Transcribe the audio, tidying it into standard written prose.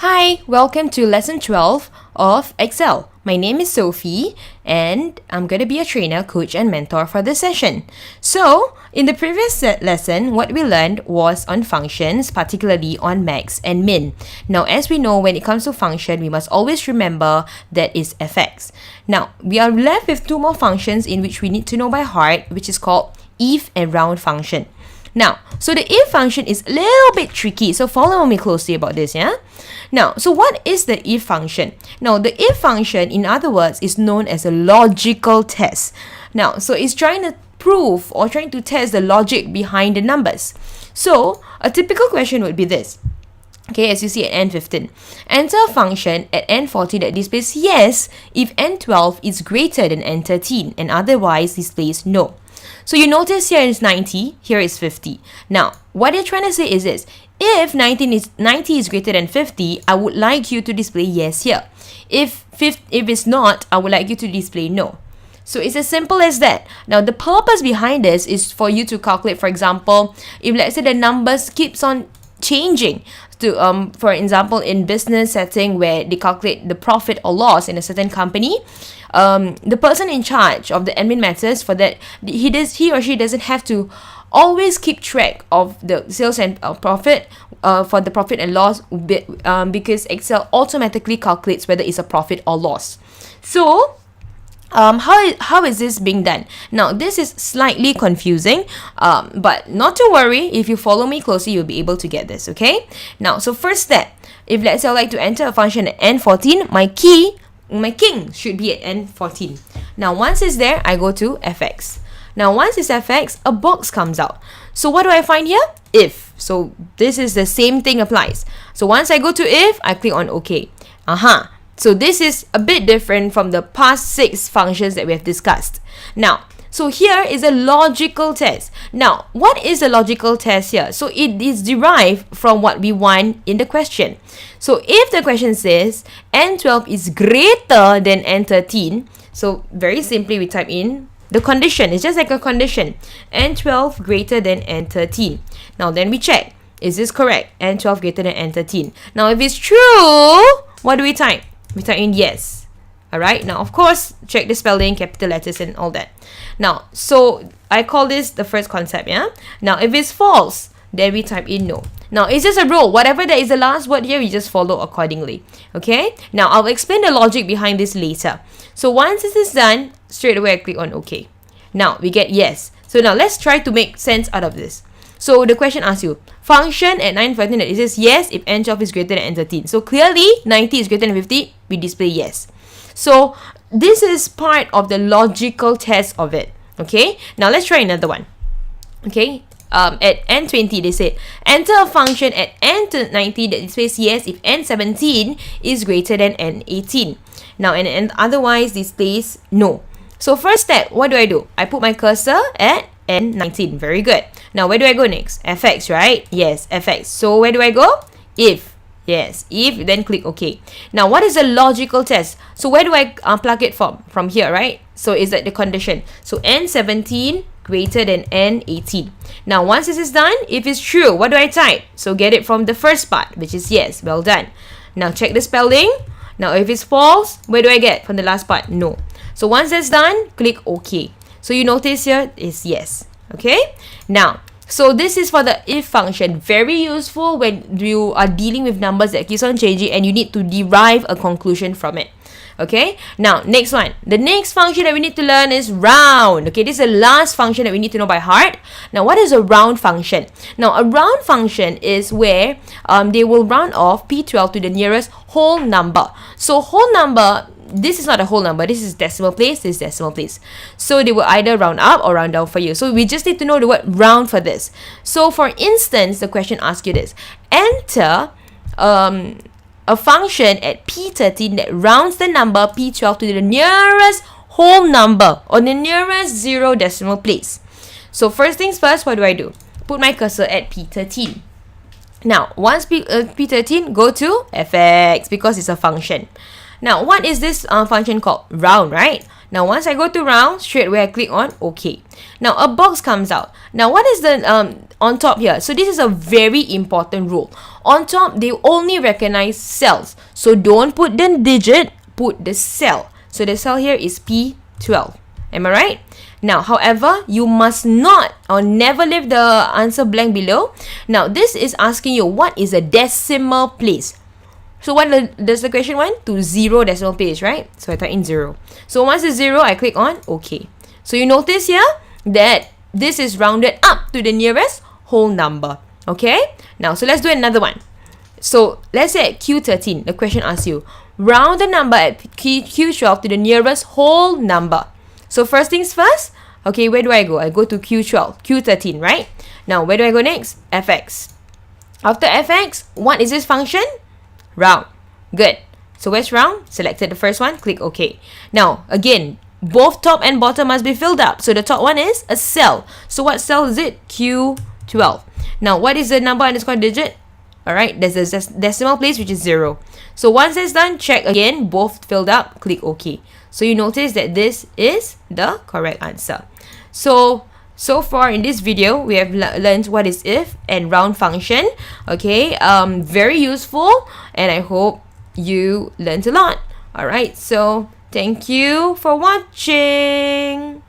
Hi, welcome to lesson 12 of Excel. My name is Sophie and I'm going to be a trainer, coach and mentor for this session. So, in the previous lesson, what we learned was on functions, particularly on max and min. Now, as we know, when it comes to function, we must always remember that is fx. Now, we are left with two more functions in which we need to know by heart, which is called if and round function. Now, so the if function is a little bit tricky, so follow me closely about this, yeah? Now, so what is the if function? Now, the if function, in other words, is known as a logical test. Now, so it's trying to prove or trying to test the logic behind the numbers. So, a typical question would be this. Okay, as you see at N15. Enter a function at N14 that displays yes if N12 is greater than N13 and otherwise displays no. So you notice here is 90, here is 50. Now, what they're trying to say is this. If 90 is greater than 50, I would like you to display yes here. If it's not, I would like you to display no. So it's as simple as that. Now, the purpose behind this is for you to calculate, for example, if let's say the numbers keeps on changing to for example in business setting where they calculate the profit or loss in a certain company, the person in charge of the admin matters for that he or she doesn't have to always keep track of the sales and profit for the profit and loss because Excel automatically calculates whether it's a profit or loss. So how is this being done? Now, this is slightly confusing, but not to worry. If you follow me closely, you'll be able to get this, okay? Now, so first step, if let's say I'd like to enter a function at N14, my king should be at N14. Now, once it's there, I go to fx. Now, once it's fx, a box comes out. So what do I find here? If. So this is the same thing applies. So once I go to if, I click on OK. So this is a bit different from the past 6 functions that we have discussed. Now, so here is a logical test. Now, what is a logical test here? So it is derived from what we want in the question. So if the question says N12 is greater than N13, so very simply we type in the condition. It's just like a condition. N12 greater than N13. Now then we check. Is this correct? N12 greater than N13. Now if it's true, what do we type? We type in yes. Alright, now of course, check the spelling, capital letters and all that. Now, so I call this the first concept, yeah? Now, if it's false, then we type in no. Now, it's just a rule. Whatever that is the last word here, we just follow accordingly. Okay? Now, I'll explain the logic behind this later. So, once this is done, straight away I click on OK. Now, we get yes. So, now let's try to make sense out of this. So, the question asks you, function at 914 that it says yes if N12 is greater than N13. So, clearly, 90 is greater than 50, we display yes. So, this is part of the logical test of it. Okay? Now, let's try another one. Okay? At N20, they said, enter a function at N90 that displays yes if N17 is greater than N18. Now, and otherwise displays no. So, first step, what do? I put my cursor at N19. Very good. Now, where do I go next? fx, right? Yes, fx. So, where do I go? If. Yes, if, then click OK. Now, what is a logical test? So, where do I plug it from? From here, right? So, is that the condition? So, N17 greater than N18. Now, once this is done, if it's true, what do I type? So, get it from the first part, which is yes. Well done. Now, check the spelling. Now, if it's false, where do I get? From the last part? No. So, once that's done, click OK. So, you notice here is yes. Okay? Now, so this is for the if function. Very useful when you are dealing with numbers that keeps on changing and you need to derive a conclusion from it. Okay? Now, next one. The next function that we need to learn is round. Okay, this is the last function that we need to know by heart. Now, what is a round function? Now, a round function is where they will round off P12 to the nearest whole number. So, whole number, this is not a whole number. This is decimal place. This is decimal place. So, they will either round up or round down for you. So, we just need to know the word round for this. So, for instance, the question asks you this. Enter a function at P13 that rounds the number P12 to the nearest whole number or the nearest 0 decimal place. So, first things first, what do? Put my cursor at P13. Now, once P13, go to fx because it's a function. Now, what is this function called? Round, right? Now, once I go to round, straight away I click on OK. Now, a box comes out. Now, what is the on top here? So, this is a very important rule. On top, they only recognize cells. So, don't put the digit, put the cell. So, the cell here is P12. Am I right? Now, however, you must not or never leave the answer blank below. Now, this is asking you what is a decimal place. So, what does the question want? To 0 decimal place, right? So, I type in 0. So, once it's 0, I click on OK. So, you notice here that this is rounded up to the nearest whole number. Okay? Now, so let's do another one. So, let's say at Q13, the question asks you, round the number at Q12 to the nearest whole number. So, first things first, okay, where do I go? I go to Q12, Q13, right? Now, where do I go next? Fx. After fx, what is this function? Round. Good. So, where's round? Selected the first one, click OK. Now, again, both top and bottom must be filled up. So, the top one is a cell. So, what cell is it? Q12. Now, what is the number underscore digit? Alright, there's a decimal place which is 0. So, once it's done, check again, both filled up, click OK. So, you notice that this is the correct answer. So far in this video, we have learned what is if and round function. Okay, very useful, and I hope you learned a lot. Alright, so thank you for watching.